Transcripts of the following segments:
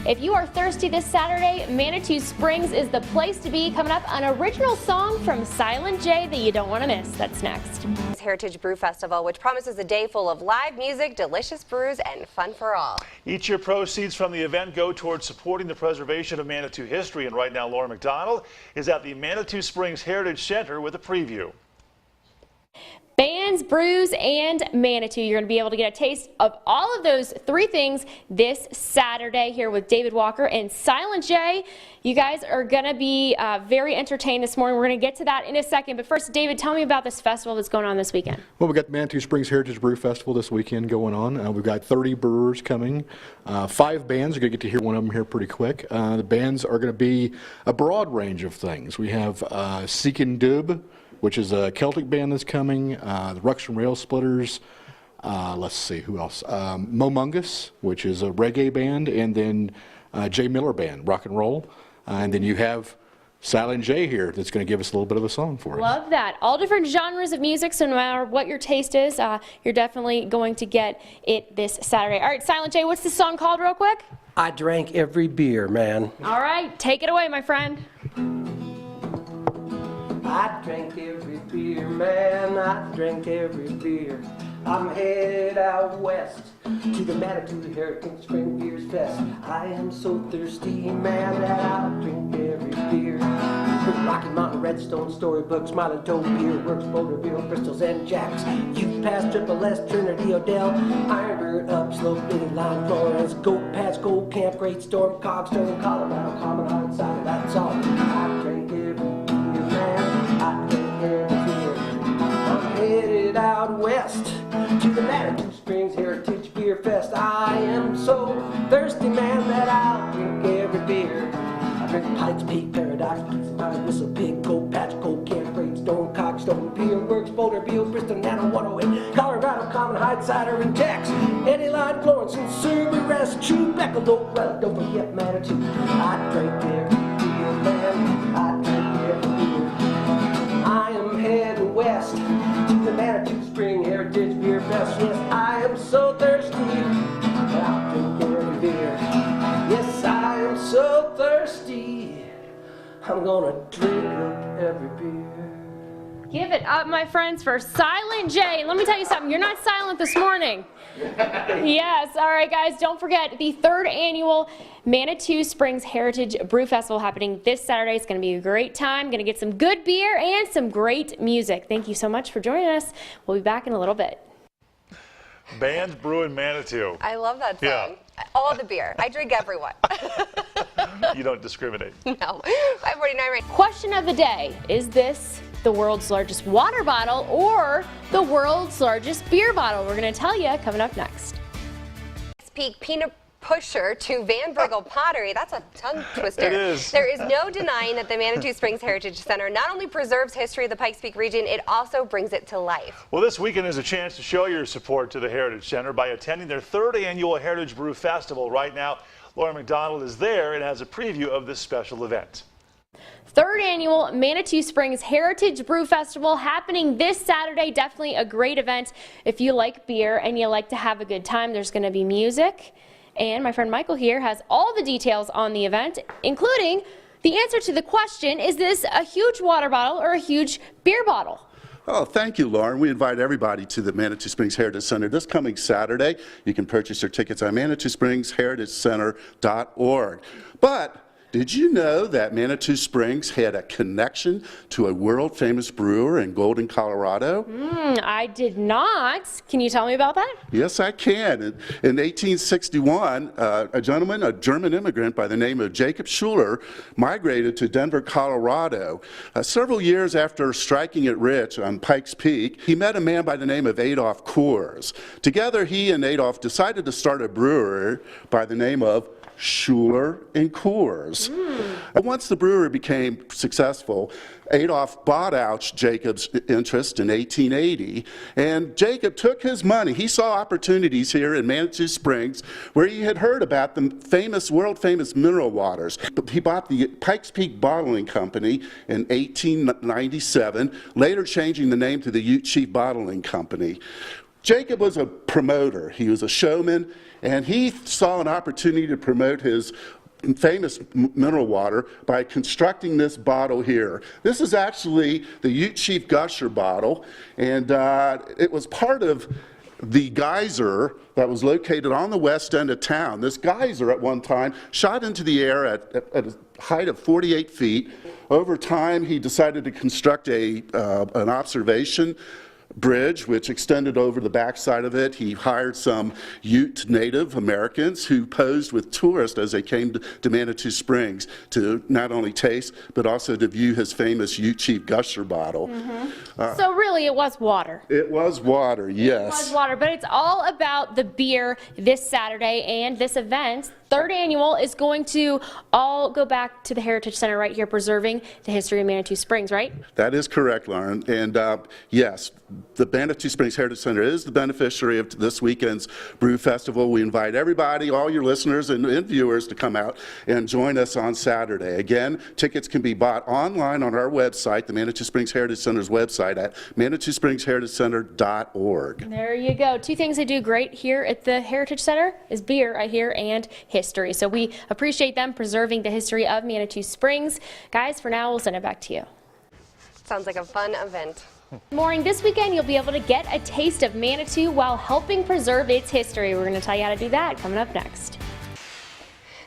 If you are thirsty this Saturday, Manitou Springs is the place to be. Coming up, an original song from Silent J that you don't want to miss. That's next. Heritage Brew Festival, which promises a day full of live music, delicious brews, and fun for all. Each year, proceeds from the event go towards supporting the preservation of Manitou history. And right now, Laura McDonald is at the Manitou Springs Heritage Center with a preview. Bands, brews, and Manitou. You're going to be able to get a taste of all of those three things this Saturday here with David Walker and Silent J. You guys are going to be very entertained this morning. We're going to get to that in a second. But first, David, tell me about this festival that's going on this weekend. Well, we've got the Manitou Springs Heritage Brew Festival this weekend going on. We've got 30 brewers coming. 5 bands. You're going to get to hear one of them here pretty quick. The bands are going to be a broad range of things. We have Seek and Dub, which is a Celtic band that's coming, the Ruxton Rail Splitters, let's see, who else? Momungus, which is a reggae band, and then Jay Miller Band, rock and roll. And then you have Silent J here that's going to give us a little bit of a song for us. Love that. All different genres of music, so no matter what your taste is, you're definitely going to get it this Saturday. All right, Silent J, what's the song called real quick? I drank every beer, man. All right, take it away, my friend. I drank every beer, man, I drank every beer. I'm headed out west to the Manitou Heritage Spring Beers Fest. I am so thirsty, man, that I'll drink every beer. Rocky Mountain, Redstone, Storybooks, Manitou Beer Works, Boulderville, Bristols, and Jacks. Youth Pass, Triple S, Trinity, Odell, Ironbird, Upslope, Lily Line, Florence, Goat Pass, Gold Camp, Great Storm, Cogstone, Colorado, Common Outside, that's all. I drank every beer, man, I drank every beer. I'm headed out west to the Manitou Springs Heritage Beer Fest. I am so thirsty, man, that I'll drink every beer. I drink Pikes Peak, Paradox, Pie, Whistle Pig, Gold Patch, Gold Camp, Great Stone, Cogstone, Beer Works, Boulderville, Bristol, Nano 108, Colorado, Common, Hyde, Cider, and Jacks, Eddie Line, Florence, and Cerberus, Tribeca, Well, don't forget Manitou. I drink every beer, man, I drink every beer. I am heading west to the Manitou Spring Heritage Beer Fest. Yes, I am so thirsty that I'll drink every beer. Yes, I am so thirsty, I'm gonna drink up every beer. Give it up, my friends, for Silent J. Let me tell you something, you're not silent this morning. Yes, all right, guys, don't forget the 3rd annual Manitou Springs Heritage Brew Festival happening this Saturday. It's going to be a great time. Going to get some good beer and some great music. Thank you so much for joining us. We'll be back in a little bit. Band, brew, and Manitou. I love that song. Yeah. All the beer. I drink everyone. You don't discriminate. No. 549 right. Question of the day, is this the world's largest water bottle or the world's largest beer bottle? We're going to tell you coming up next. Peak peanut pusher to Van Briggle Pottery. That's a tongue twister. It is. There is no denying that the Manitou Springs Heritage Center not only preserves history of the Pikes Peak region, it also brings it to life. Well, this weekend is a chance to show your support to the Heritage Center by attending their 3rd annual Heritage Brew Festival. Right now, Laura McDonald is there and has a preview of this special event. 3rd annual Manitou Springs Heritage Brew Festival happening this Saturday. Definitely a great event. If you like beer and you like to have a good time, there's going to be music. And my friend Michael here has all the details on the event, including the answer to the question, is this a huge water bottle or a huge beer bottle? Oh, thank you, Lauren. We invite everybody to the Manitou Springs Heritage Center this coming Saturday. You can purchase your tickets on ManitouSpringsHeritageCenter.org. But did you know that Manitou Springs had a connection to a world-famous brewer in Golden, Colorado? I did not. Can you tell me about that? Yes, I can. In 1861, a gentleman, a German immigrant by the name of Jacob Schuler, migrated to Denver, Colorado. Several years after striking it rich on Pikes Peak, he met a man by the name of Adolf Coors. Together, he and Adolf decided to start a brewery by the name of Schuler and Coors. Once the brewery became successful, Adolf bought out Jacob's interest in 1880, and Jacob took his money. He saw opportunities here in Manitou Springs where he had heard about the famous, world-famous mineral waters. He bought the Pikes Peak Bottling Company in 1897, later changing the name to the Ute Chief Bottling Company. Jacob was a promoter. He was a showman. and he saw an opportunity to promote his famous mineral water by constructing this bottle here. This is actually the Ute Chief Gusher bottle, and it was part of the geyser that was located on the west end of town. This geyser at one time shot into the air at a height of 48 feet. Over time, he decided to construct an observation bridge which extended over the backside of it. He hired some Ute Native Americans who posed with tourists as they came to Manitou Springs to not only taste but also to view his famous Ute Chief Gusher bottle. So really it was water. It was water, yes. It was water, but it's all about the beer this Saturday, and this event, third annual, is going to all go back to the Heritage Center right here, preserving the history of Manitou Springs, right? That is correct, Lauren. And yes, the Manitou Springs Heritage Center is the beneficiary of this weekend's Brew Festival. We invite everybody, all your listeners and viewers, to come out and join us on Saturday. Again, tickets can be bought online on our website, the Manitou Springs Heritage Center's website at manitou-springs-heritagecenter.org. There you go. Two things they do great here at the Heritage Center is beer, I hear, and history. So we appreciate them preserving the history of Manitou Springs. Guys, for now, we'll send it back to you. Sounds like a fun event. Morning, this weekend you'll be able to get a taste of Manitou while helping preserve its history. We're going to tell you how to do that coming up next.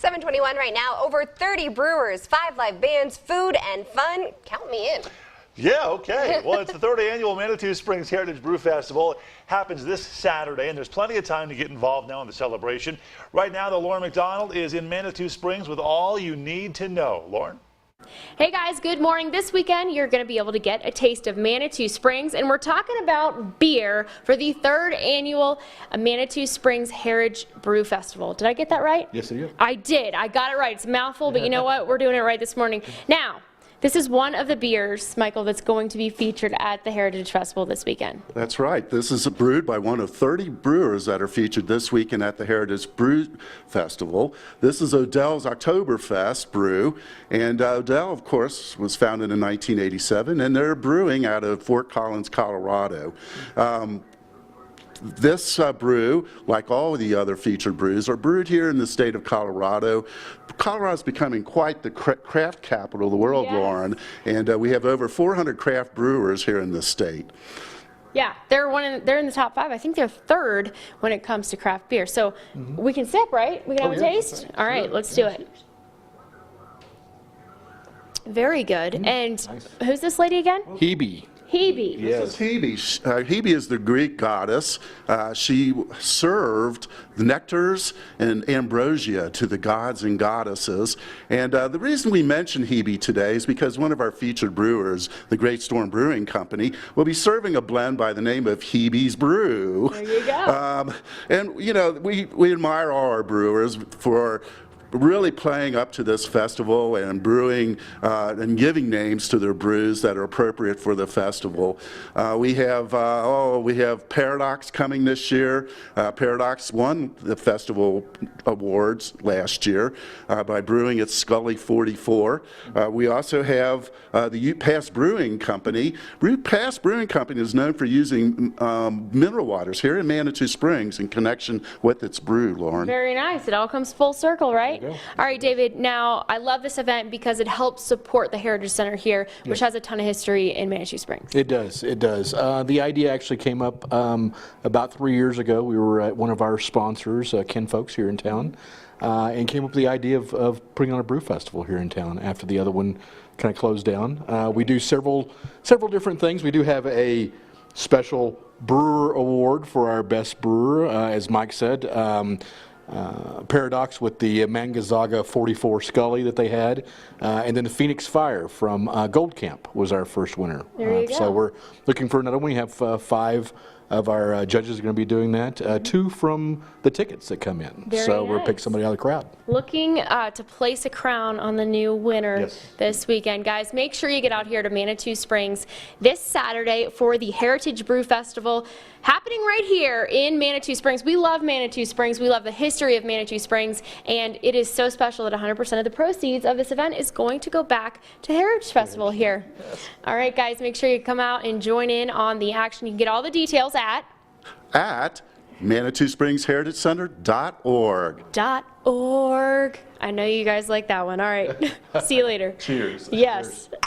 7:21 right now. Over 30 brewers, 5 live bands, food and fun. Count me in. Yeah, okay. Well, it's the third annual Manitou Springs Heritage Brew Festival. It happens this Saturday, and there's plenty of time to get involved now in the celebration. Right now, the Lauren McDonald is in Manitou Springs with all you need to know. Lauren? Hey guys, good morning. This weekend you're going to be able to get a taste of Manitou Springs, and we're talking about beer for the third annual Manitou Springs Heritage Brew Festival. Did I get that right? Yes, you did. I did. I got it right. It's a mouthful, but you know what? We're doing it right this morning. Now, this is one of the beers, Michael, that's going to be featured at the Heritage Festival this weekend. That's right. This is brewed by one of 30 brewers that are featured this weekend at the Heritage Brew Festival. This is Odell's Oktoberfest brew, and Odell, of course, was founded in 1987, and they're brewing out of Fort Collins, Colorado. This brew, like all of the other featured brews, are brewed here in the state of Colorado. Colorado is becoming quite the craft capital of the world, Yes. Lauren, and we have over 400 craft brewers here in the state. Yeah, they're in the top 5. I think they're third when it comes to craft beer. So we can sip, right? We can have a taste? All right, let's do it. Very good. And who's this lady again? Hebe. Hebe. This is Hebe. Hebe is the Greek goddess. She served the nectars and ambrosia to the gods and goddesses. And the reason we mention Hebe today is because one of our featured brewers, the Great Storm Brewing Company, will be serving a blend by the name of Hebe's Brew. There you go. And, you know, we admire all our brewers for really playing up to this festival and brewing and giving names to their brews that are appropriate for the festival. We have Paradox coming this year. Paradox won the festival awards last year by brewing at Scully 44. We also have the Ute Pass Brewing Company. Ute Pass Brewing Company is known for using mineral waters here in Manitou Springs in connection with its brew, Lauren. Very nice. It all comes full circle, right? All right, David. Now, I love this event because it helps support the Heritage Center here, which has a ton of history in Manitou Springs. It does. It does. The idea actually came up about 3 years ago. We were at one of our sponsors, Ken Folks, here in town, and came up with the idea of putting on a brew festival here in town after the other one kind of closed down. We do several different things. We do have a special brewer award for our best brewer, as Mike said. Paradox with the Mangazaga 44 Scully that they had, and then the Phoenix Fire from Gold Camp was our first winner. There you go. So we're looking for another one. We have 5 of our judges are going to be doing that. 2 from the tickets that come in. Very so we'll pick nice. somebody out of the crowd. Looking to place a crown on the new winner Yes. this weekend. Guys, make sure you get out here to Manitou Springs this Saturday for the Heritage Brew Festival happening right here in Manitou Springs. We love Manitou Springs. We love the history of Manitou Springs, and it is so special that 100% of the proceeds of this event is going to go back to Heritage Festival here. Yes. All right, guys, make sure you come out and join in on the action. You can get all the details at ManitouSpringsHeritageCenter.org. .org. I know you guys like that one. All right. See you later. Cheers. Yes. Cheers.